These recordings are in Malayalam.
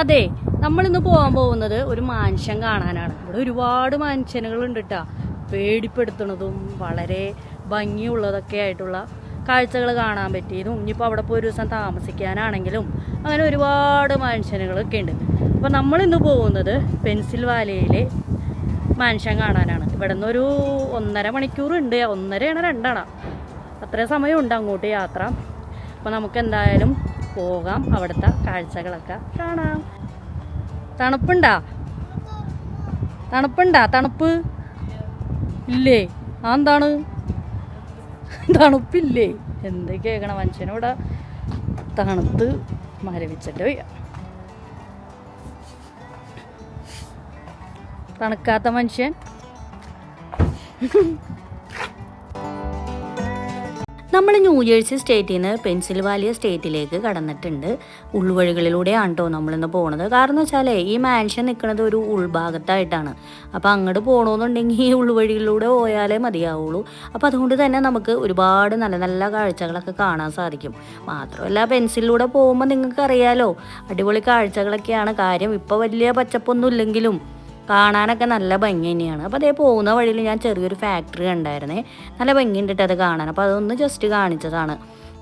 അതെ, നമ്മളിന്ന് പോകാൻ പോകുന്നത് ഒരു മാൻഷൻ കാണാനാണ്. ഇവിടെ ഒരുപാട് മാൻഷനുകളുണ്ട് കേട്ടോ. പേടിപ്പെടുത്തുന്നതും വളരെ ഭംഗിയുള്ളതൊക്കെ ആയിട്ടുള്ള കാഴ്ചകൾ കാണാൻ പറ്റിയതും ഇനിയിപ്പോൾ അവിടെ പോയി ഒരു ദിവസം താമസിക്കാനാണെങ്കിലും അങ്ങനെ ഒരുപാട് മാൻഷനുകളൊക്കെ ഉണ്ട്. അപ്പോൾ നമ്മളിന്ന് പോകുന്നത് പെൻസിൽവാനിയയിലെ മാൻഷൻ കാണാനാണ്. ഇവിടെ നിന്നൊരു 1.5 മണിക്കൂറുണ്ട്, 1.5 2 അത്ര സമയമുണ്ട് അങ്ങോട്ട് യാത്ര. അപ്പോൾ നമുക്ക് എന്തായാലും പോകാം, അവിടുത്തെ കാഴ്ചകളൊക്കെ കാണാം. തണുപ്പ് ഇല്ലേ? എന്താണ് തണുപ്പില്ലേ? എന്തൊക്കെ കേൾക്കണം, മനുഷ്യനിവിടെ തണുത്ത് മരവിച്ചിട്ട് വയ്യ. തണുക്കാത്ത മനുഷ്യൻ. നമ്മൾ ന്യൂജേഴ്സി സ്റ്റേറ്റിൽ നിന്ന് പെൻസിൽവാനിയ സ്റ്റേറ്റിലേക്ക് കടന്നിട്ടുണ്ട്. ഉൾവഴികളിലൂടെയാണ് കേട്ടോ നമ്മളിന്ന് പോണത്. കാരണം എന്ന് വെച്ചാൽ ഈ മാൻഷൻ നിൽക്കുന്നത് ഒരു ഉൾഭാഗത്തായിട്ടാണ്. അപ്പോൾ അങ്ങോട്ട് പോകണമെന്നുണ്ടെങ്കിൽ ഈ ഉൾവഴികളിലൂടെ പോയാലേ മതിയാവുള്ളൂ. അപ്പോൾ അതുകൊണ്ട് തന്നെ നമുക്ക് ഒരുപാട് നല്ല നല്ല കാഴ്ചകളൊക്കെ കാണാൻ സാധിക്കും. മാത്രമല്ല പെൻസിലിലൂടെ പോകുമ്പോൾ നിങ്ങൾക്ക് അറിയാലോ, അടിപൊളി കാഴ്ചകളൊക്കെയാണ്. കാര്യം ഇപ്പോൾ വലിയ പച്ചപ്പൊന്നും ഇല്ലെങ്കിലും കാണാനൊക്കെ നല്ല ഭംഗി തന്നെയാണ്. അപ്പോൾ അതേ പോകുന്ന വഴിയിൽ ഞാൻ ചെറിയൊരു ഫാക്ടറി കണ്ടായിരുന്നേ, നല്ല ഭംഗിയുണ്ടിട്ട് അത് കാണാൻ. അപ്പോൾ അതൊന്ന് ജസ്റ്റ് കാണിച്ചതാണ്.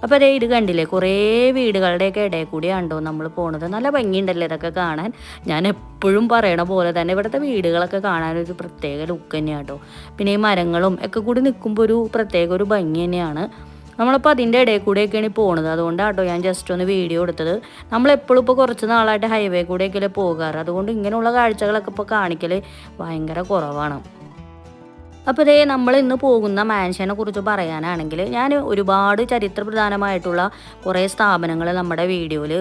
അപ്പോൾ അതേ ഇത് കണ്ടില്ലേ, കുറേ വീടുകളുടെയൊക്കെ ഇടയിൽ കൂടിയാണ്ടോ നമ്മൾ പോണത്. നല്ല ഭംഗിയുണ്ടല്ലേ ഇതൊക്കെ കാണാൻ. ഞാൻ എപ്പോഴും പറയണ പോലെ തന്നെ ഇവിടുത്തെ വീടുകളൊക്കെ കാണാനൊരു പ്രത്യേക ലുക്ക് തന്നെയാണ് കേട്ടോ. പിന്നെ ഈ മരങ്ങളും ഒക്കെ കൂടി നിൽക്കുമ്പോൾ ഒരു പ്രത്യേക ഒരു ഭംഗി തന്നെയാണ്. നമ്മളിപ്പോൾ അതിൻ്റെ ഇടയിൽ കൂടെയൊക്കെയാണ് പോണത്. അതുകൊണ്ടാട്ടോ ഞാൻ ജസ്റ്റ് ഒന്ന് വീഡിയോ എടുത്തത്. നമ്മളെപ്പോഴും ഇപ്പോൾ കുറച്ച് നാളായിട്ട് ഹൈവേ കൂടെയൊക്കെയല്ലേ പോകാറ്. അതുകൊണ്ട് ഇങ്ങനെയുള്ള കാഴ്ചകളൊക്കെ ഇപ്പോൾ കാണിക്കൽ ഭയങ്കര കുറവാണ്. അപ്പോൾ ഇതേ നമ്മൾ ഇന്ന് പോകുന്ന മാൻഷനെ കുറിച്ച് പറയാനാണെങ്കിൽ, ഞാൻ ഒരുപാട് ചരിത്രപ്രധാനമായിട്ടുള്ള കുറേ സ്ഥാപനങ്ങൾ നമ്മുടെ വീഡിയോയിൽ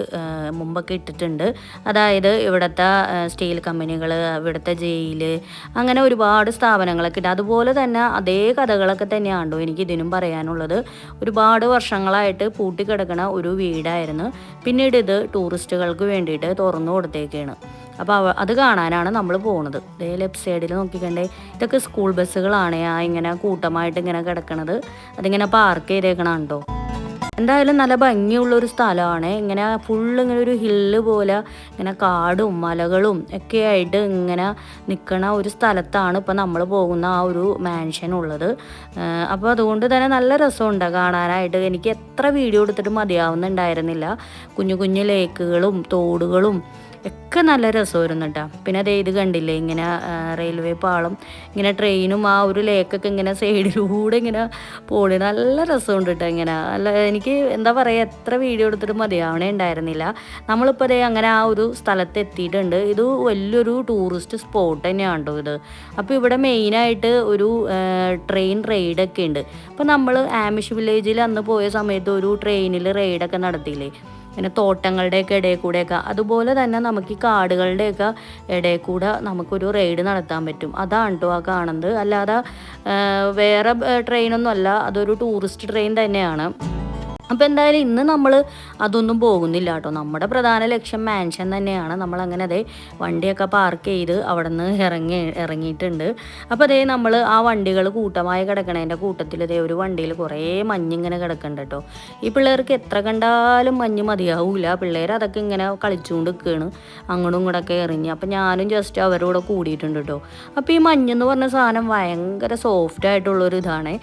മുമ്പൊക്കെ ഇട്ടിട്ടുണ്ട്. അതായത് ഇവിടുത്തെ സ്റ്റീൽ കമ്പനികൾ, ഇവിടുത്തെ ജയിൽ, അങ്ങനെ ഒരുപാട് സ്ഥാപനങ്ങളൊക്കെ ഇട്ട്. അതുപോലെ തന്നെ അതേ കഥകളൊക്കെ തന്നെയാണോ എനിക്ക് ഇതിനും പറയാനുള്ളത്. ഒരുപാട് വർഷങ്ങളായിട്ട് പൂട്ടിക്കിടക്കുന്ന ഒരു വീടായിരുന്നു. പിന്നീട് ഇത് ടൂറിസ്റ്റുകൾക്ക് വേണ്ടിയിട്ട് തുറന്നു കൊടുത്തേക്കാണ്. അപ്പോൾ അത് കാണാനാണ് നമ്മൾ പോകുന്നത്. ഇതേ ലെഫ്റ്റ് സൈഡിൽ നോക്കിക്കണ്ടേ, ഇതൊക്കെ സ്കൂൾ ബസ്സുകളാണ് ഇങ്ങനെ കൂട്ടമായിട്ട് ഇങ്ങനെ കിടക്കണത്. അതിങ്ങനെ പാർക്ക് ചെയ്തേക്കണോ. എന്തായാലും നല്ല ഭംഗിയുള്ളൊരു സ്ഥലമാണ്. ഇങ്ങനെ ഫുള്ള് ഇങ്ങനെ ഒരു ഹില്ല് പോലെ ഇങ്ങനെ കാടും മലകളും ഒക്കെ ആയിട്ട് ഇങ്ങനെ നിൽക്കണ ഒരു സ്ഥലത്താണ് ഇപ്പോൾ നമ്മൾ പോകുന്ന ആ ഒരു മാൻഷൻ ഉള്ളത്. അപ്പോൾ അതുകൊണ്ട് തന്നെ നല്ല രസമുണ്ട് കാണാനായിട്ട്. എനിക്ക് എത്ര വീഡിയോ എടുത്തിട്ട് മതിയാവുന്നുണ്ടായിരുന്നില്ല. കുഞ്ഞു കുഞ്ഞു ലേക്കുകളും തോടുകളും ഒക്കെ നല്ല രസമായിരുന്നു കേട്ടോ. പിന്നെ അതേ ഇത് കണ്ടില്ലേ, ഇങ്ങനെ റെയിൽവേ പാളം, ഇങ്ങനെ ട്രെയിനും ആ ഒരു ലേക്കൊക്കെ ഇങ്ങനെ സൈഡിലൂടെ ഇങ്ങനെ പോണി. നല്ല രസമുണ്ട് കേട്ടോ. ഇങ്ങനെ അല്ല, എനിക്ക് എന്താ പറയുക, എത്ര വീഡിയോ എടുത്തിട്ട് മതിയാവണേ ഉണ്ടായിരുന്നില്ല. നമ്മളിപ്പോൾ അതേ അങ്ങനെ ആ ഒരു സ്ഥലത്ത് എത്തിയിട്ടുണ്ട്. ഇത് വലിയൊരു ടൂറിസ്റ്റ് സ്പോട്ട് തന്നെയാണ് കേട്ടോ ഇത്. അപ്പോൾ ഇവിടെ മെയിനായിട്ട് ഒരു ട്രെയിൻ റൈഡൊക്കെ ഉണ്ട്. അപ്പോൾ നമ്മൾ ആമിഷ് വില്ലേജിൽ അന്ന് പോയ സമയത്ത് ഒരു ട്രെയിനിൽ റൈഡൊക്കെ നടത്തിയില്ലേ, പിന്നെ തോട്ടങ്ങളുടെയൊക്കെ ഇടയിൽ കൂടെയൊക്കെ. അതുപോലെ തന്നെ നമുക്ക് ഈ കാടുകളുടെയൊക്കെ ഇടയിൽ കൂടെ നമുക്കൊരു റൈഡ് നടത്താൻ പറ്റും. അതാണ് കേട്ടോ ആ കാണുന്നത്. അല്ലാതെ വേറെ ട്രെയിനൊന്നും അല്ല, അതൊരു ടൂറിസ്റ്റ് ട്രെയിൻ തന്നെയാണ്. അപ്പോൾ എന്തായാലും ഇന്ന് നമ്മൾ അതൊന്നും പോകുന്നില്ല കേട്ടോ. നമ്മുടെ പ്രധാന ലക്ഷ്യം മാൻഷൻ തന്നെയാണ്. നമ്മളങ്ങനെ അതേ വണ്ടിയൊക്കെ പാർക്ക് ചെയ്ത് അവിടെ നിന്ന് ഇറങ്ങിയിട്ടുണ്ട്. അപ്പോൾ അതേ നമ്മൾ ആ വണ്ടികൾ കൂട്ടമായി കിടക്കണതിൻ്റെ കൂട്ടത്തിൽ അതേ ഒരു വണ്ടിയിൽ കുറേ മഞ്ഞിങ്ങനെ കിടക്കുന്നുണ്ട് കേട്ടോ. ഈ പിള്ളേർക്ക് എത്ര കണ്ടാലും മഞ്ഞ് മതിയാവില്ല. പിള്ളേർ അതൊക്കെ ഇങ്ങനെ കളിച്ചുകൊണ്ട് നിൽക്കുകയാണ്, അങ്ങോട്ടും ഇങ്ങോട്ടൊക്കെ എറിഞ്ഞ്. അപ്പോൾ ഞാനും ജസ്റ്റ് അവരോട് കൂടിയിട്ടുണ്ട് കേട്ടോ. അപ്പോൾ ഈ മഞ്ഞെന്ന് പറഞ്ഞ സാധനം ഭയങ്കര സോഫ്റ്റ് ആയിട്ടുള്ളൊരു ഇതാണ്.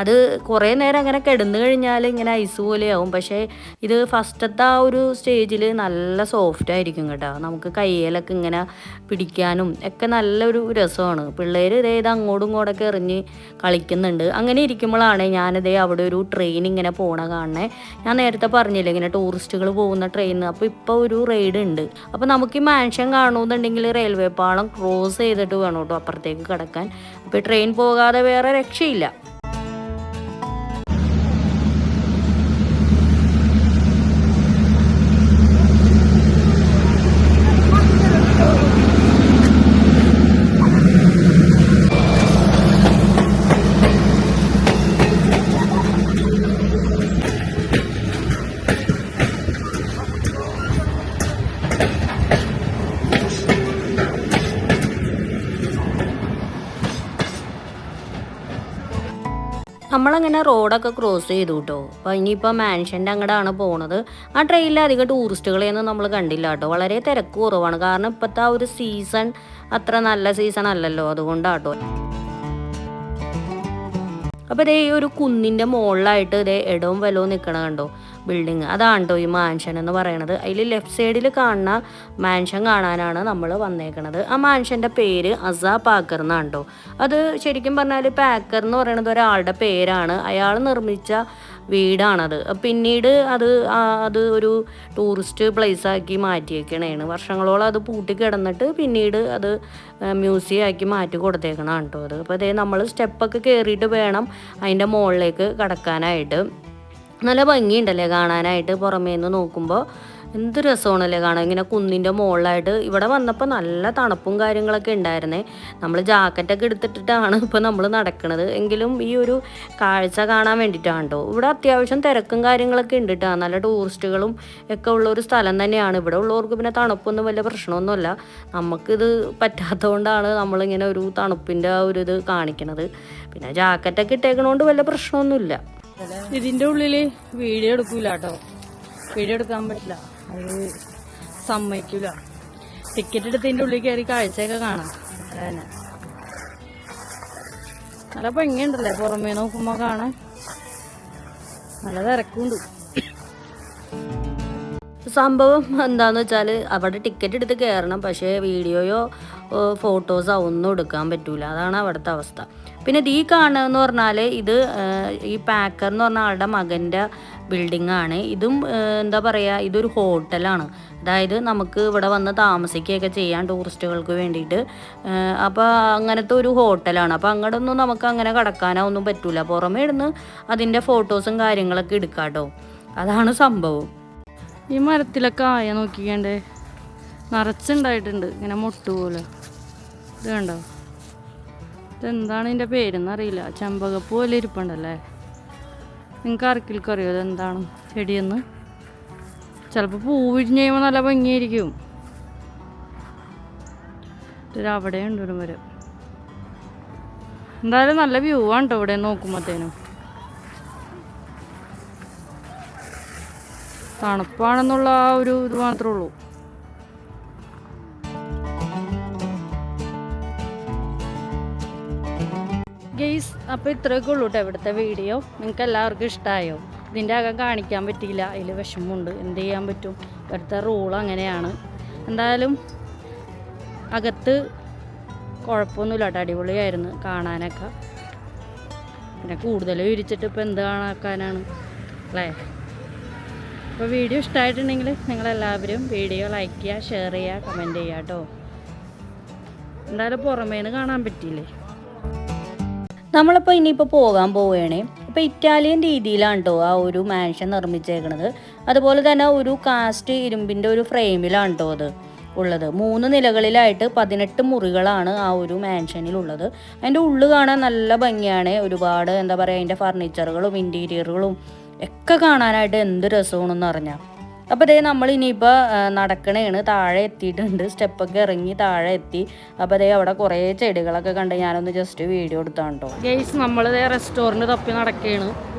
അത് കുറേ നേരം അങ്ങനെ കിടന്നു കഴിഞ്ഞാൽ ഇങ്ങനെ ഐസ് പോലെയാവും. പക്ഷേ ഇത് ഫസ്റ്റത്തെ ആ ഒരു സ്റ്റേജിൽ നല്ല സോഫ്റ്റ് ആയിരിക്കും കേട്ടോ. നമുക്ക് കയ്യിലൊക്കെ ഇങ്ങനെ പിടിക്കാനും ഒക്കെ നല്ലൊരു രസമാണ്. പിള്ളേർ ഇത് അങ്ങോട്ടും ഇങ്ങോട്ടൊക്കെ എറിഞ്ഞ് കളിക്കുന്നുണ്ട്. അങ്ങനെ ഇരിക്കുമ്പോഴാണ് ഞാനിതേ അവിടെ ഒരു ട്രെയിൻ ഇങ്ങനെ പോണ കാണണേ. ഞാൻ നേരത്തെ പറഞ്ഞില്ലേ ഇങ്ങനെ ടൂറിസ്റ്റുകൾ പോകുന്ന ട്രെയിൻ. അപ്പോൾ ഇപ്പോൾ ഒരു റൈഡ് ഉണ്ട്. അപ്പോൾ നമുക്ക് ഈ മാൻഷൻ കാണണമെന്നുണ്ടെങ്കിൽ റെയിൽവേ പാളം ക്രോസ് ചെയ്തിട്ട് വേണം കേട്ടോ അപ്പുറത്തേക്ക് കിടക്കാൻ. അപ്പോൾ ട്രെയിൻ പോകാതെ വേറെ രക്ഷയില്ല. നമ്മളങ്ങനെ റോഡൊക്കെ ക്രോസ് ചെയ്തു കേട്ടോ. അപ്പോൾ ഇനിയിപ്പോൾ മാൻഷൻ്റെ അങ്ങോട്ടാണ് പോണത്. ആ ട്രെയിനിൽ അധികം ടൂറിസ്റ്റുകളെയൊന്നും നമ്മൾ കണ്ടില്ല കേട്ടോ. വളരെ തിരക്ക് കുറവാണ്. കാരണം ഇപ്പോഴത്തെ ആ ഒരു സീസൺ അത്ര നല്ല സീസൺ അല്ലല്ലോ, അതുകൊണ്ടാട്ടോ. അപ്പോൾ ഇതേ ഈ ഒരു കുന്നിൻ്റെ മുകളിലായിട്ട് ഇതേ ഇടവും വലവും നിൽക്കണ കണ്ടോ ബിൽഡിങ്, അതാണ് കേട്ടോ ഈ മാൻഷൻ എന്ന് പറയണത്. അതിൽ ലെഫ്റ്റ് സൈഡിൽ കാണുന്ന മാൻഷൻ കാണാനാണ് നമ്മൾ വന്നേക്കണത്. ആ മാൻഷൻ്റെ പേര് അസാ പാക്കർ എന്നാണ് കേട്ടോ. അത് ശരിക്കും പറഞ്ഞാൽ പാക്കർ എന്ന് പറയുന്നത് ഒരാളുടെ പേരാണ്. അയാൾ നിർമ്മിച്ച വീടാണത്. പിന്നീട് അത് ഒരു ടൂറിസ്റ്റ് പ്ലേസാക്കി മാറ്റിയേക്കണേണ്. വർഷങ്ങളോളം അത് പൂട്ടി കിടന്നിട്ട് പിന്നീട് അത് മ്യൂസിയം ആക്കി മാറ്റി കൊടുത്തേക്കണതാണ് കേട്ടോ അത്. അപ്പോൾ അതേ നമ്മൾ സ്റ്റെപ്പൊക്കെ കയറിയിട്ട് വേണം അതിൻ്റെ മുകളിലേക്ക് കടക്കാനായിട്ട്. നല്ല ഭംഗിയുണ്ടല്ലേ കാണാനായിട്ട്. പുറമേ നിന്ന് നോക്കുമ്പോൾ എന്ത് രസമാണല്ലേ കാണാൻ. ഇങ്ങനെ കുന്നിൻ്റെ മുകളിലായിട്ട് ഇവിടെ വന്നപ്പോൾ നല്ല തണുപ്പും കാര്യങ്ങളൊക്കെ ഉണ്ടായിരുന്നേ. നമ്മൾ ജാക്കറ്റൊക്കെ എടുത്തിട്ടാണ് ഇപ്പോൾ നമ്മൾ നടക്കുന്നത്. എങ്കിലും ഈ ഒരു കാഴ്ച കാണാൻ വേണ്ടിയിട്ടാണ് കേട്ടോ. ഇവിടെ അത്യാവശ്യം തിരക്കും കാര്യങ്ങളൊക്കെ ഉണ്ട് കേട്ടോ. നല്ല ടൂറിസ്റ്റുകളും ഒക്കെ ഉള്ളൊരു സ്ഥലം തന്നെയാണ്. ഇവിടെ ഉള്ളവർക്ക് പിന്നെ തണുപ്പൊന്നും വലിയ പ്രശ്നമൊന്നുമല്ല. നമുക്കിത് പറ്റാത്തതുകൊണ്ടാണ് നമ്മളിങ്ങനെ ഒരു തണുപ്പിൻ്റെ ആ ഒരു ഇത് കാണിക്കണത്. പിന്നെ ജാക്കറ്റൊക്കെ ഇട്ടേക്കണോണ്ട് വലിയ പ്രശ്നമൊന്നുമില്ല. ഇതിൻ്റെ ഉള്ളിൽ വീഡിയോ എടുക്കൂല കേട്ടോ. വീഡിയോ എടുക്കാൻ പറ്റില്ല, അത് സമ്മതിക്കൂല. ടിക്കറ്റ് എടുത്തതിൻ്റെ ഉള്ളിൽ കയറി കാഴ്ചയൊക്കെ കാണാം. അതന്നെ നല്ല ഭംഗിയുണ്ടല്ലേ പുറമേ നോക്കുമ്പോൾ കാണാൻ. നല്ല തിരക്കുണ്ട്. സംഭവം എന്താണെന്ന് വെച്ചാൽ അവിടെ ടിക്കറ്റ് എടുത്ത് കയറണം, പക്ഷേ വീഡിയോയോ ഫോട്ടോസോ ഒന്നും എടുക്കാൻ പറ്റൂല. അതാണ് അവിടുത്തെ അവസ്ഥ. പിന്നെ ഈ കാണുകയെന്ന് പറഞ്ഞാൽ ഇത് ഈ പാക്കർ എന്ന് പറഞ്ഞ ആളുടെ മകൻ്റെ ബിൽഡിംഗ് ആണ്. ഇതും എന്താ പറയുക, ഇതൊരു ഹോട്ടലാണ്. അതായത് നമുക്ക് ഇവിടെ വന്ന് താമസിക്കുകയൊക്കെ ചെയ്യാം ടൂറിസ്റ്റുകൾക്ക് വേണ്ടിയിട്ട്. അപ്പോൾ അങ്ങനത്തെ ഒരു ഹോട്ടലാണ്. അപ്പോൾ അങ്ങോട്ടൊന്നും നമുക്ക് അങ്ങനെ കടക്കാനോ ഒന്നും പറ്റൂല. പുറമേ ഇരുന്ന് അതിൻ്റെ ഫോട്ടോസും കാര്യങ്ങളൊക്കെ എടുക്കാം കേട്ടോ. അതാണ് സംഭവം. ഈ മരത്തിലൊക്കെ ആയ നോക്കിക്കണ്ടേ, നിറച്ചുണ്ടായിട്ടുണ്ട് ഇങ്ങനെ മുട്ടുപോലെ. ഇത് കണ്ടോ, ഇതെന്താണ് ഇതിൻ്റെ പേരെന്നറിയില്ല. ചെമ്പകപ്പൂ പോലെ ഇരിപ്പുണ്ടല്ലേ. നിങ്ങൾക്ക് ആർക്കെങ്കിലും അറിയോ ഇതെന്താണ് ചെടിയെന്ന്? ചിലപ്പോൾ പൂ വിരിഞ്ഞ് കഴിയുമ്പോൾ നല്ല ഭംഗിയായിരിക്കും. അവിടെ ഉണ്ട് ഒരു മരം. എന്തായാലും നല്ല വ്യൂ ആണ് കേട്ടോ ഇവിടെ നോക്കുമ്പോഴത്തേനും. തണുപ്പാണെന്നുള്ള ആ ഒരു ഇത് മാത്രമേ ഉള്ളൂ. ഗെയ്സ്, അപ്പോൾ ഇത്രയൊക്കെ ഉള്ളൂ കേട്ടോ ഇവിടുത്തെ വീഡിയോ. നിങ്ങൾക്ക് എല്ലാവർക്കും ഇഷ്ടമായോ? ഇതിൻ്റെ അകം കാണിക്കാൻ പറ്റിയില്ല, അതിൽ വിഷമമുണ്ട്. എന്ത് ചെയ്യാൻ പറ്റും, ഇവിടുത്തെ റൂൾ അങ്ങനെയാണ്. എന്തായാലും അകത്ത് കുഴപ്പമൊന്നുമില്ല കേട്ടോ, അടിപൊളിയായിരുന്നു കാണാനൊക്കെ. പിന്നെ കൂടുതൽ വിരിച്ചിട്ട് ഇപ്പോൾ എന്ത് കാണാക്കാനാണ് അല്ലേ. അപ്പോൾ വീഡിയോ ഇഷ്ടമായിട്ടുണ്ടെങ്കിൽ നിങ്ങളെല്ലാവരും വീഡിയോ ലൈക്ക് ചെയ്യുക, ഷെയർ ചെയ്യുക, കമൻറ്റ് ചെയ്യുക കേട്ടോ. എന്തായാലും പുറമേന്ന് കാണാൻ പറ്റിയില്ലേ. നമ്മളിപ്പോൾ ഇനിയിപ്പോൾ പോകാൻ പോവുകയാണേ. അപ്പോൾ ഇറ്റാലിയൻ രീതിയിലാണ് കേട്ടോ ആ ഒരു മാൻഷൻ നിർമ്മിച്ചേക്കണത്. അതുപോലെ തന്നെ ഒരു കാസ്റ്റ് ഇരുമ്പിൻ്റെ ഒരു ഫ്രെയിമിലാണ് കേട്ടോ അത് ഉള്ളത്. 3 നിലകളിലായിട്ട് 18 മുറികളാണ് ആ ഒരു മാൻഷനിലുള്ളത്. അതിൻ്റെ ഉള്ളിൽ കാണാൻ നല്ല ഭംഗിയാണ്. ഒരുപാട് എന്താ പറയുക, അതിൻ്റെ ഫർണിച്ചറുകളും ഇൻറ്റീരിയറുകളും ഒക്കെ കാണാനായിട്ട് എന്ത് രസമാണെന്ന് അറിഞ്ഞാൽ. അപ്പോൾ അതേ നമ്മൾ ഇനിയിപ്പോൾ നടക്കണേണ്. താഴെ എത്തിയിട്ടുണ്ട്, സ്റ്റെപ്പൊക്കെ ഇറങ്ങി താഴെ എത്തി. അപ്പോൾ അതേ അവിടെ കുറേ ചെടികളൊക്കെ കണ്ട് ഞാനൊന്ന് ജസ്റ്റ് വീഡിയോ എടുത്താണ് കേട്ടോ. ഗെയ്സ്, നമ്മളിതേ റെസ്റ്റോറൻറ്റ് തപ്പി നടക്കുകയാണ്.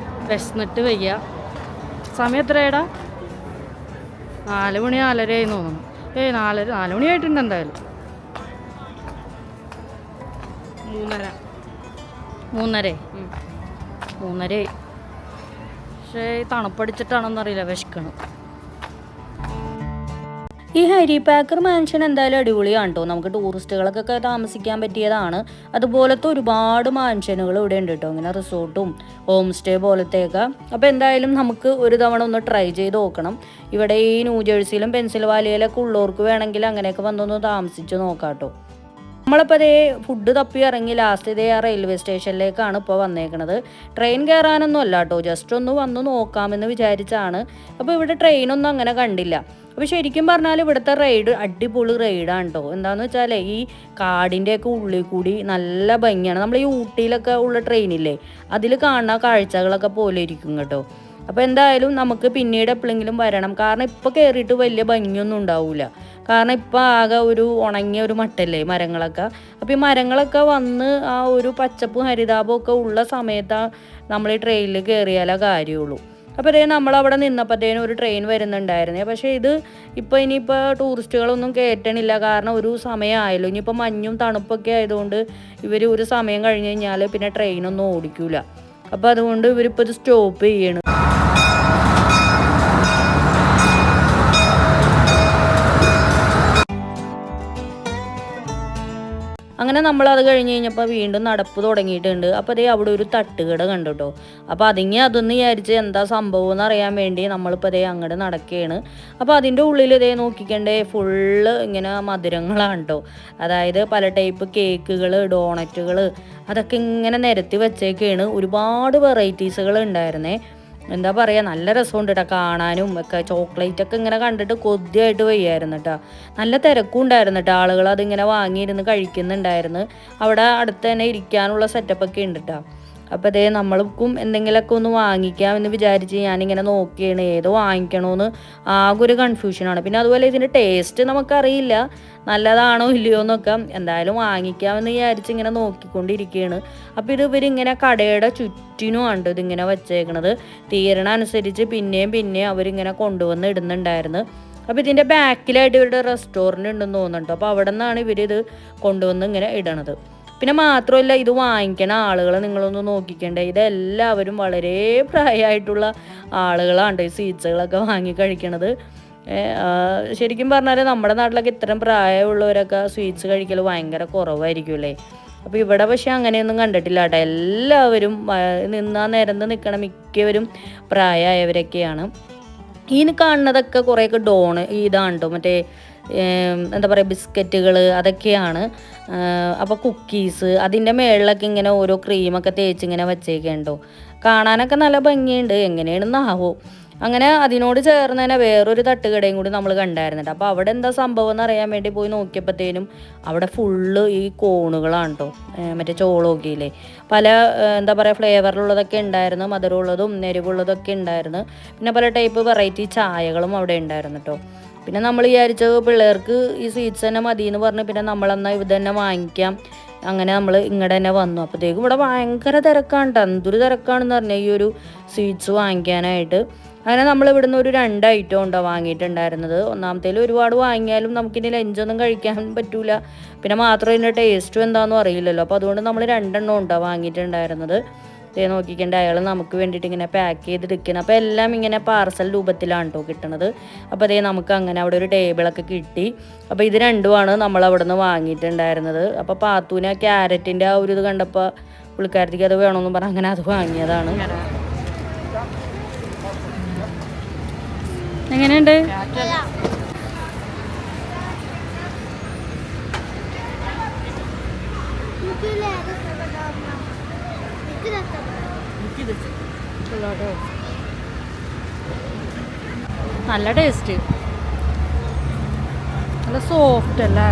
വിശന്നിട്ട് വയ്യ. സമയം എത്രയാടാ? 4 മണി 4:30 ആയി തോന്നുന്നു. 4 മണി ആയിട്ടുണ്ട് എന്തായാലും. 3:30 പക്ഷേ തണുപ്പടിച്ചിട്ടാണെന്നറിയില്ല, വിശക്കണം. ഈ ഹാരി പാക്കർ മാൻഷൻ എന്തായാലും അടിപൊളിയാണ് കേട്ടോ. നമുക്ക് ടൂറിസ്റ്റുകൾക്കൊക്കെ താമസിക്കാൻ പറ്റിയതാണ്. അതുപോലത്തെ ഒരുപാട് മാൻഷനുകൾ ഇവിടെ ഉണ്ട് കേട്ടോ, ഇങ്ങനെ റിസോർട്ടും ഹോം സ്റ്റേ പോലത്തെയൊക്കെ. അപ്പോൾ എന്തായാലും നമുക്ക് ഒരു തവണ ഒന്ന് ട്രൈ ചെയ്ത് നോക്കണം. ഇവിടെ ഈ ന്യൂജേഴ്സിയിലും പെൻസിൽവാനിയയിലൊക്കെ ഉള്ളവർക്ക് വേണമെങ്കിൽ അങ്ങനെയൊക്കെ വന്നൊന്ന് താമസിച്ച് നോക്കാം കേട്ടോ. നമ്മളിപ്പോൾ അതേ ഫുഡ് തപ്പി ഇറങ്ങി ലാസ്റ്റ് ഇതേ ആ റെയിൽവേ സ്റ്റേഷനിലേക്കാണ് ഇപ്പോൾ വന്നേക്കണത്. ട്രെയിൻ കയറാനൊന്നും അല്ല കേട്ടോ, ജസ്റ്റ് ഒന്ന് വന്ന് നോക്കാമെന്ന് വിചാരിച്ചാണ്. അപ്പോൾ ഇവിടെ ട്രെയിനൊന്നും അങ്ങനെ കണ്ടില്ല. അപ്പോൾ ശരിക്കും പറഞ്ഞാൽ ഇവിടുത്തെ റൈഡ് അടിപൊളി റൈഡാണ് കേട്ടോ. എന്താണെന്ന് വെച്ചാൽ ഈ കാടിൻ്റെയൊക്കെ ഉള്ളിൽ കൂടി നല്ല ഭംഗിയാണ്. നമ്മൾ ഈ ഊട്ടിയിലൊക്കെ ഉള്ള ട്രെയിനില്ലേ, അതിൽ കാണുന്ന കാഴ്ചകളൊക്കെ പോലെ ഇരിക്കും കേട്ടോ. അപ്പോൾ എന്തായാലും നമുക്ക് പിന്നീട് എപ്പോഴെങ്കിലും വരണം. കാരണം ഇപ്പോൾ കയറിയിട്ട് വലിയ ഭംഗിയൊന്നും ഉണ്ടാവില്ല. കാരണം ഇപ്പോൾ ആകെ ഒരു ഉണങ്ങിയ ഒരു മട്ടല്ലേ മരങ്ങളൊക്കെ. അപ്പോൾ ഈ മരങ്ങളൊക്കെ വന്ന് ആ ഒരു പച്ചപ്പും ഹരിതാപവും ഒക്കെ ഉള്ള സമയത്താണ് നമ്മൾ ഈ ട്രെയിനിൽ കയറിയാലേ കാര്യമുള്ളൂ. അപ്പോൾ അതേ നമ്മളവിടെ നിന്നപ്പോഴത്തേനും ഒരു ട്രെയിൻ വരുന്നുണ്ടായിരുന്നേ. പക്ഷേ ഇത് ഇപ്പോൾ ഇനിയിപ്പോൾ ടൂറിസ്റ്റുകളൊന്നും കയറ്റണില്ല. കാരണം ഒരു സമയമായല്ലോ. ഇനിയിപ്പോൾ മഞ്ഞും തണുപ്പൊക്കെ ആയതുകൊണ്ട് ഇവർ ഒരു സമയം കഴിഞ്ഞ് കഴിഞ്ഞാൽ പിന്നെ ട്രെയിനൊന്നും ഓടിക്കില്ല. അപ്പോൾ അതുകൊണ്ട് ഇവരിപ്പോൾ ഇത് സ്റ്റോപ്പ് ചെയ്യണം. അങ്ങനെ നമ്മളത് കഴിഞ്ഞ് കഴിഞ്ഞപ്പോൾ വീണ്ടും നടപ്പ് തുടങ്ങിയിട്ടുണ്ട്. അപ്പോൾ അതേ അവിടെ ഒരു തട്ടുകട കണ്ടു കേട്ടോ. അപ്പോൾ അതൊന്ന് വിചാരിച്ച് എന്താ സംഭവം എന്ന് അറിയാൻ വേണ്ടി നമ്മളിപ്പോൾ അതേ അങ്ങോട്ട് നടക്കുകയാണ്. അപ്പോൾ അതിൻ്റെ ഉള്ളിൽ ഇതേ നോക്കിക്കണ്ടേ ഫുള്ള് ഇങ്ങനെ മധുരങ്ങളാണ് കേട്ടോ. അതായത് പല ടൈപ്പ് കേക്കുകൾ, ഡോണറ്റുകൾ അതൊക്കെ ഇങ്ങനെ നിരത്തി വെച്ചേക്കാണ്. ഒരുപാട് വെറൈറ്റീസുകൾ ഉണ്ടായിരുന്നേ. എന്താ പറയുക, നല്ല രസമുണ്ട് കേട്ടോ കാണാനും ഒക്കെ. ചോക്ലേറ്റൊക്കെ ഇങ്ങനെ കണ്ടിട്ട് കൊതിയായിട്ട് വയ്യായിരുന്നു കേട്ടോ. നല്ല തിരക്കും ഉണ്ടായിരുന്നു കേട്ടോ. ആളുകൾ അതിങ്ങനെ വാങ്ങിയിരുന്ന് കഴിക്കുന്നുണ്ടായിരുന്നു. അവിടെ അടുത്ത് തന്നെ ഇരിക്കാനുള്ള സെറ്റപ്പൊക്കെ ഉണ്ട് കേട്ടോ. അപ്പോൾ അതേ നമ്മൾക്കും എന്തെങ്കിലുമൊക്കെ ഒന്ന് വാങ്ങിക്കാമെന്ന് വിചാരിച്ച് ഞാനിങ്ങനെ നോക്കിയാണ് ഏതോ വാങ്ങിക്കണമെന്ന് ആകെ ഒരു കൺഫ്യൂഷനാണ്. പിന്നെ അതുപോലെ ഇതിൻ്റെ ടേസ്റ്റ് നമുക്കറിയില്ല നല്ലതാണോ ഇല്ലയോ എന്നൊക്കെ. എന്തായാലും വാങ്ങിക്കാമെന്ന് വിചാരിച്ച് ഇങ്ങനെ നോക്കിക്കൊണ്ടിരിക്കുകയാണ്. അപ്പോൾ ഇവരിങ്ങനെ കടയുടെ ചുറ്റിനുമാണ് ഇതിങ്ങനെ വെച്ചേക്കണത്. തീരണ അനുസരിച്ച് പിന്നെയും അവരിങ്ങനെ കൊണ്ടുവന്ന് ഇടുന്നുണ്ടായിരുന്നു. അപ്പോൾ ഇതിൻ്റെ ബാക്കിലായിട്ട് ഇവരുടെ റെസ്റ്റോറൻറ്റ് ഉണ്ടെന്ന് തോന്നുന്നുണ്ട്. അപ്പോൾ അവിടെ നിന്നാണ് ഇവരിത് കൊണ്ടുവന്ന് ഇങ്ങനെ ഇടണത്. പിന്നെ മാത്രമല്ല ഇത് വാങ്ങിക്കണ ആളുകളെ നിങ്ങളൊന്ന് നോക്കിക്കണ്ടേ. ഇതെല്ലാവരും വളരെ പ്രായമായിട്ടുള്ള ആളുകളാണ് ഈ സ്വീറ്റ്സുകളൊക്കെ വാങ്ങി കഴിക്കണത്. ശരിക്കും പറഞ്ഞാൽ നമ്മുടെ നാട്ടിലൊക്കെ ഇത്തരം പ്രായമുള്ളവരൊക്കെ സ്വീറ്റ്സ് കഴിക്കൽ ഭയങ്കര കുറവായിരിക്കും അല്ലേ. അപ്പോൾ ഇവിടെ പക്ഷേ അങ്ങനെയൊന്നും കണ്ടിട്ടില്ല കേട്ടോ. എല്ലാവരും നിരന്ന് നിൽക്കണ മിക്കവരും പ്രായമായവരൊക്കെയാണ്. ഈ കാണുന്നതൊക്കെ കുറേയൊക്കെ ഇതാണ് കേട്ടോ, മറ്റേ എന്താ പറയുക ബിസ്ക്കറ്റുകൾ അതൊക്കെയാണ്. അപ്പോൾ കുക്കീസ് അതിൻ്റെ മുകളിലൊക്കെ ഇങ്ങനെ ഓരോ ക്രീമൊക്കെ തേച്ചിങ്ങനെ വെച്ചേക്കുണ്ടോ. കാണാനൊക്കെ നല്ല ഭംഗിയുണ്ട്. എങ്ങനെയാണെന്നാവോ. അങ്ങനെ അതിനോട് ചേർന്ന് തന്നെ വേറൊരു തട്ടുകടയും കൂടി നമ്മൾ കണ്ടായിരുന്നുണ്ട്. അപ്പോൾ അവിടെ എന്താ സംഭവം എന്ന് അറിയാൻ വേണ്ടി പോയി നോക്കിയപ്പോഴത്തേനും അവിടെ ഫുള്ള് ഈ കോണുകളാണ് കേട്ടോ. മറ്റേ ചോളോക്കിയില്ലേ പല എന്താ പറയുക ഫ്ലേവറിലുള്ളതൊക്കെ ഉണ്ടായിരുന്നു. മധുരമുള്ളതും എരിവുള്ളതൊക്കെ ഉണ്ടായിരുന്നു. പിന്നെ പല ടൈപ്പ് വെറൈറ്റി ചായകളും അവിടെ ഉണ്ടായിരുന്നു കേട്ടോ. പിന്നെ നമ്മൾ വിചാരിച്ചത് പിള്ളേർക്ക് ഈ സ്വീറ്റ്സ് തന്നെ മതി എന്ന് പറഞ്ഞ് പിന്നെ നമ്മളെന്നാൽ ഇത് തന്നെ വാങ്ങിക്കാം. അങ്ങനെ നമ്മൾ ഇങ്ങോട്ട് തന്നെ വന്നു. അപ്പോഴത്തേക്കും ഇവിടെ ഭയങ്കര തിരക്കാണ് കേട്ടോ. എന്തൊരു തിരക്കാണെന്ന് പറഞ്ഞാൽ ഈ ഒരു സ്വീറ്റ്സ് വാങ്ങിക്കാനായിട്ട്. അങ്ങനെ നമ്മൾ ഇവിടുന്ന് ഒരു 2 ഐറ്റം ഉണ്ടോ വാങ്ങിയിട്ടുണ്ടായിരുന്നത്. ഒന്നാമത്തേൽ ഒരുപാട് വാങ്ങിയാലും നമുക്കിനി ലഞ്ചൊന്നും കഴിക്കാൻ പറ്റൂല. പിന്നെ മാത്രം ഇതിൻ്റെ ടേസ്റ്റും എന്താണെന്നും അറിയില്ലല്ലോ. അപ്പോൾ അതുകൊണ്ട് നമ്മൾ 2 എണ്ണം ഉണ്ടോ വാങ്ങിയിട്ടുണ്ടായിരുന്നത്. ഇതേ നോക്കിക്കേണ്ട അയാൾ നമുക്ക് വേണ്ടിയിട്ട് ഇങ്ങനെ പാക്ക് ചെയ്തിരിക്കണം. അപ്പോൾ എല്ലാം ഇങ്ങനെ പാർസൽ രൂപത്തിലാണ് കേട്ടോ കിട്ടണത്. അപ്പോൾ അതേ നമുക്ക് അങ്ങനെ അവിടെ ഒരു ടേബിളൊക്കെ കിട്ടി. അപ്പോൾ ഇത് രണ്ടുമാണ് നമ്മൾ അവിടെ നിന്ന് വാങ്ങിയിട്ടുണ്ടായിരുന്നത്. അപ്പോൾ പാത്തൂന് ക്യാരറ്റിൻ്റെ ആ ഒരു ഇത് കണ്ടപ്പോൾ പുള്ളിക്കാരത്തേക്ക് അത് വേണമെന്ന് പറഞ്ഞാൽ അങ്ങനെ അത് വാങ്ങിയതാണ്. എങ്ങനെയുണ്ട്? നല്ല ടേസ്റ്റ്, നല്ല സോഫ്റ്റ് അല്ലേ.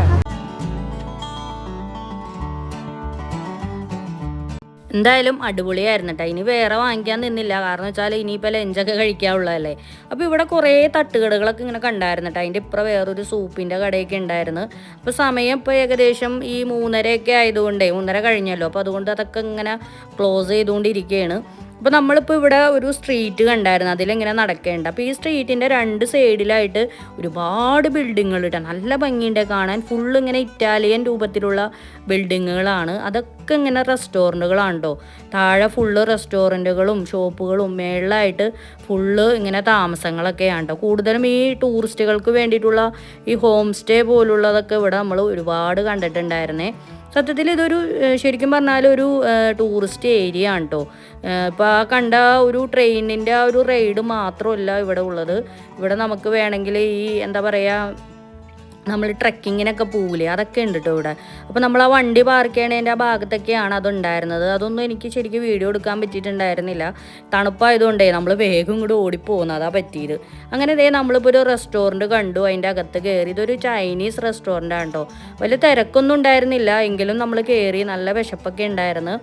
എന്തായാലും അടിപൊളിയായിരുന്നു കേട്ടോ. ഇനി വേറെ വാങ്ങിക്കാൻ നിന്നില്ല. കാരണം വെച്ചാൽ ഇനിയിപ്പോൾ ലഞ്ചൊക്കെ കഴിക്കാനുള്ളതല്ലേ. അപ്പോൾ ഇവിടെ കുറേ തട്ടുകടകളൊക്കെ ഇങ്ങനെ കണ്ടായിരുന്നു കേട്ടോ. അതിൻ്റെ ഇപ്പുറം വേറൊരു സൂപ്പിൻ്റെ കടയൊക്കെ ഉണ്ടായിരുന്നു. അപ്പോൾ സമയം ഇപ്പോൾ ഏകദേശം ഈ 3:30 ആയതുകൊണ്ടേ 3:30 കഴിഞ്ഞല്ലോ. അപ്പോൾ അതുകൊണ്ട് അതൊക്കെ ഇങ്ങനെ ക്ലോസ് ചെയ്തുകൊണ്ടിരിക്കുകയാണ്. അപ്പോൾ നമ്മളിപ്പോൾ ഇവിടെ ഒരു സ്ട്രീറ്റ് കണ്ടായിരുന്നു. അതിലിങ്ങനെ നടക്കേണ്ട. അപ്പോൾ ഈ സ്ട്രീറ്റിൻ്റെ 2 സൈഡിലായിട്ട് ഒരുപാട് ബിൽഡിങ്ങുകൾ ഇട്ടാൽ നല്ല ഭംഗിയുണ്ട് കാണാൻ. ഫുള്ള് ഇങ്ങനെ ഇറ്റാലിയൻ രൂപത്തിലുള്ള ബിൽഡിങ്ങുകളാണ്. അതൊക്കെ ഇങ്ങനെ റെസ്റ്റോറൻറ്റുകളാണ് കേട്ടോ. താഴെ ഫുള്ള് റെസ്റ്റോറൻറ്റുകളും ഷോപ്പുകളും മേളിലായിട്ട് ഫുള്ള് ഇങ്ങനെ താമസങ്ങളൊക്കെയാണ് കേട്ടോ. കൂടുതലും ഈ ടൂറിസ്റ്റുകൾക്ക് വേണ്ടിയിട്ടുള്ള ഈ ഹോം സ്റ്റേ പോലുള്ളതൊക്കെ ഇവിടെ നമ്മൾ ഒരുപാട് കണ്ടിട്ടുണ്ടായിരുന്നേ. സത്യത്തിൽ ഇതൊരു ശരിക്കും പറഞ്ഞാൽ ഒരു ടൂറിസ്റ്റ് ഏരിയ ആണ് കേട്ടോ. ഇപ്പോൾ ആ കണ്ട ഒരു ട്രെയിനിൻ്റെ ആ ഒരു റൈഡ് മാത്രമല്ല ഇവിടെ ഉള്ളത്. ഇവിടെ നമുക്ക് വേണമെങ്കിൽ ഈ എന്താ പറയുക നമ്മൾ ട്രെക്കിങ്ങിനൊക്കെ പോകില്ലേ അതൊക്കെ ഉണ്ട് കേട്ടോ ഇവിടെ. അപ്പോൾ നമ്മൾ ആ വണ്ടി പാർക്ക് ചെയ്യണതിൻ്റെ ആ ഭാഗത്തൊക്കെയാണ് അതുണ്ടായിരുന്നത്. അതൊന്നും എനിക്ക് ശരിക്കും വീഡിയോ എടുക്കാൻ പറ്റിയിട്ടുണ്ടായിരുന്നില്ല. തണുപ്പായതുകൊണ്ടേ നമ്മൾ വേഗം ഇങ്ങോട്ട് ഓടിപ്പോകുന്നത് അതാ പറ്റിയത്. അങ്ങനെ ഇതേ നമ്മളിപ്പോൾ ഒരു റെസ്റ്റോറൻറ്റ് കണ്ടു. അതിൻ്റെ അകത്ത് കയറി. ഇതൊരു ചൈനീസ് റെസ്റ്റോറൻ്റ് ആണ് കേട്ടോ. വലിയ തിരക്കൊന്നും ഉണ്ടായിരുന്നില്ല. എങ്കിലും നമ്മൾ കയറി. നല്ല വിശപ്പൊക്കെ ഉണ്ടായിരുന്നു.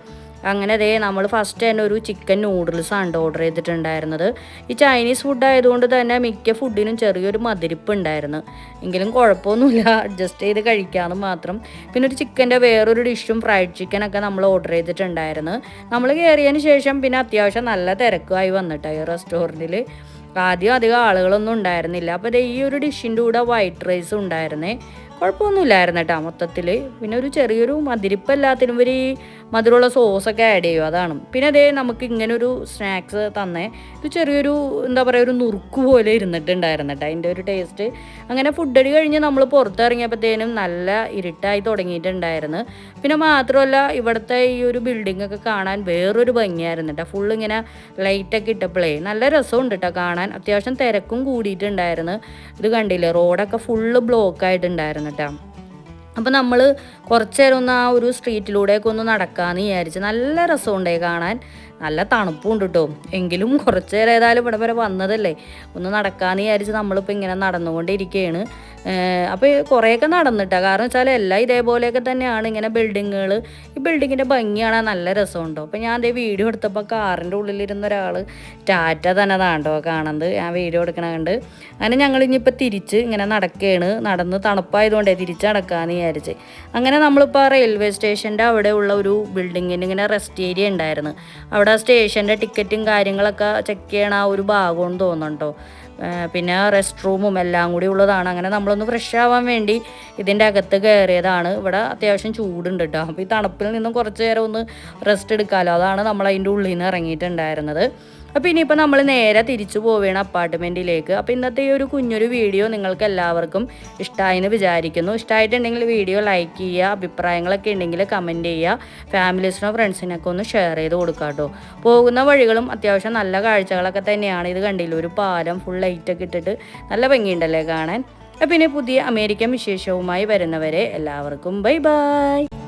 അങ്ങനെ ദേ നമ്മൾ ഫസ്റ്റ് തന്നെ ഒരു ചിക്കൻ നൂഡിൽസാണ് ഓർഡർ ചെയ്തിട്ടുണ്ടായിരുന്നത്. ഈ ചൈനീസ് ഫുഡ് ആയതുകൊണ്ട് തന്നെ മിക്ക ഫുഡിനും ചെറിയൊരു മതിരിപ്പ് ഉണ്ടായിരുന്നു. എങ്കിലും കുഴപ്പമൊന്നുമില്ല, അഡ്ജസ്റ്റ് ചെയ്ത് കഴിക്കാമെന്ന് മാത്രം. പിന്നെ ഒരു ചിക്കൻ്റെ വേറൊരു ഡിഷും ഫ്രൈഡ് ചിക്കനൊക്കെ നമ്മൾ ഓർഡർ ചെയ്തിട്ടുണ്ടായിരുന്നു. നമ്മൾ കയറിയതിന് ശേഷം പിന്നെ അത്യാവശ്യം നല്ല തിരക്കായി വന്നിട്ടായി റെസ്റ്റോറൻറ്റിൽ. ആദ്യം അധികം ആളുകളൊന്നും ഉണ്ടായിരുന്നില്ല. അപ്പോൾ ഈ ഒരു ഡിഷിൻ്റെ കൂടെ വൈറ്റ് റൈസ് ഉണ്ടായിരുന്നേ. കുഴപ്പമൊന്നുമില്ലായിരുന്നു കേട്ടോ മൊത്തത്തിൽ. പിന്നെ ഒരു ചെറിയൊരു മതിരിപ്പല്ലാത്തിനും ഒരു മധുരമുള്ള സോസൊക്കെ ആഡ് ചെയ്യും, അതാണ്. പിന്നെ അതേ നമുക്ക് ഇങ്ങനൊരു സ്നാക്സ് തന്നേ. ഇത് ചെറിയൊരു എന്താ പറയുക, ഒരു നുറുക്ക് പോലെ ഇരുന്നിട്ടുണ്ടായിരുന്നു കേട്ടോ അതിൻ്റെ ഒരു ടേസ്റ്റ്. അങ്ങനെ ഫുഡടി കഴിഞ്ഞ് നമ്മൾ പുറത്തിറങ്ങിയപ്പോഴത്തേനും നല്ല ഇരുട്ടായി തുടങ്ങിയിട്ടുണ്ടായിരുന്നു. പിന്നെ മാത്രമല്ല ഇവിടുത്തെ ഈ ഒരു ബിൽഡിങ്ങൊക്കെ കാണാൻ വേറൊരു ഭംഗിയായിരുന്നു കേട്ടോ. ഫുള്ള് ഇങ്ങനെ ലൈറ്റൊക്കെ ഇട്ടപ്പോഴേ നല്ല രസമുണ്ട് കേട്ടോ കാണാൻ. അത്യാവശ്യം തിരക്കും കൂടിയിട്ടുണ്ടായിരുന്നു. ഇത് കണ്ടില്ലേ, റോഡൊക്കെ ഫുള്ള് ബ്ലോക്ക് ആയിട്ടുണ്ടായിരുന്നു കേട്ടോ. അപ്പോൾ നമ്മൾ കുറച്ച് നേരം ഒന്ന് ആ ഒരു സ്ട്രീറ്റിലൂടെയൊക്കെ ഒന്ന് നടക്കാമെന്ന് വിചാരിച്ച്. നല്ല രസമുണ്ടായി കാണാൻ, നല്ല തണുപ്പുണ്ട് കേട്ടോ. എങ്കിലും കുറച്ച് നേരം ഏതായാലും ഇവിടെ വരെ വന്നതല്ലേ, ഒന്ന് നടക്കാമെന്ന് വിചാരിച്ച് നമ്മളിപ്പോൾ ഇങ്ങനെ നടന്നുകൊണ്ടിരിക്കുകയാണ്. അപ്പോൾ കുറേയൊക്കെ നടന്നിട്ടാണ്, കാരണം വെച്ചാൽ എല്ലാം ഇതേപോലെയൊക്കെ തന്നെയാണ് ഇങ്ങനെ ബിൽഡിങ്ങുകൾ. ഈ ബിൽഡിങ്ങിൻ്റെ ഭംഗിയാണ്, നല്ല രസമുണ്ടോ. അപ്പോൾ ഞാൻ അതേ വീഡിയോ എടുത്തപ്പോൾ കാറിൻ്റെ ഉള്ളിലിരുന്ന ഒരാൾ ടാറ്റ തന്നെ താണ്ടോ കാണുന്നത്, ഞാൻ വീഡിയോ എടുക്കണ കണ്ട്. അങ്ങനെ ഞങ്ങൾ ഇനിയിപ്പോൾ തിരിച്ച് ഇങ്ങനെ നടക്കുകയാണ്. നടന്ന് തണുപ്പായതുകൊണ്ടേ തിരിച്ച് നടക്കാമെന്ന് വിചാരിച്ച്. അങ്ങനെ നമ്മളിപ്പോൾ റെയിൽവേ സ്റ്റേഷൻ്റെ അവിടെ ഉള്ള ഒരു ബിൽഡിങ്ങിന് ഇങ്ങനെ റെസ്റ്റ് ഏരിയ ഉണ്ടായിരുന്നു. അവിടെ സ്റ്റേഷൻ്റെ ടിക്കറ്റും കാര്യങ്ങളൊക്കെ ചെക്ക് ചെയ്യണ ആ ഒരു ഭാഗമെന്ന് തോന്നുന്നുണ്ടോ. പിന്നെ റെസ്റ്റ് റൂമും എല്ലാം കൂടി ഉള്ളതാണ്. അങ്ങനെ നമ്മളൊന്ന് ഫ്രഷ് ആവാൻ വേണ്ടി ഇതിൻ്റെ അകത്ത് കയറിയതാണ്. ഇവിടെ അത്യാവശ്യം ചൂടുണ്ട് കേട്ടോ. അപ്പോൾ ഈ തണുപ്പിൽ നിന്നും കുറച്ച് നേരം ഒന്ന് റെസ്റ്റ് എടുക്കാമല്ലോ, അതാണ് നമ്മൾ അതിൻ്റെ ഉള്ളിൽ നിന്ന് ഇറങ്ങിയിട്ടുണ്ടായിരുന്നത്. അപ്പോൾ ഇനിയിപ്പോൾ നമ്മൾ നേരെ തിരിച്ചു പോവുകയാണ് അപ്പാർട്ട്മെൻറ്റിലേക്ക്. അപ്പോൾ ഇന്നത്തെ ഈ ഒരു കുഞ്ഞൊരു വീഡിയോ നിങ്ങൾക്ക് എല്ലാവർക്കും ഇഷ്ടമായെന്ന് വിചാരിക്കുന്നു. ഇഷ്ടമായിട്ടുണ്ടെങ്കിൽ വീഡിയോ ലൈക്ക് ചെയ്യുക, അഭിപ്രായങ്ങളൊക്കെ ഉണ്ടെങ്കിൽ കമൻറ്റ് ചെയ്യുക, ഫാമിലീസിനോ ഫ്രണ്ട്സിനൊക്കെ ഒന്ന് ഷെയർ ചെയ്ത് കൊടുക്കുക കേട്ടോ. പോകുന്ന വഴികളും അത്യാവശ്യം നല്ല കാഴ്ചകളൊക്കെ തന്നെയാണ്. ഇത് കണ്ടില്ല, ഒരു പാലം ഫുൾ ലൈറ്റൊക്കെ ഇട്ടിട്ട് നല്ല ഭംഗിയുണ്ടല്ലേ കാണാൻ. അപ്പോൾ ഇനി പുതിയ അമേരിക്കൻ വിശേഷവുമായി വരുന്നവരെ എല്ലാവർക്കും ബൈ ബൈ.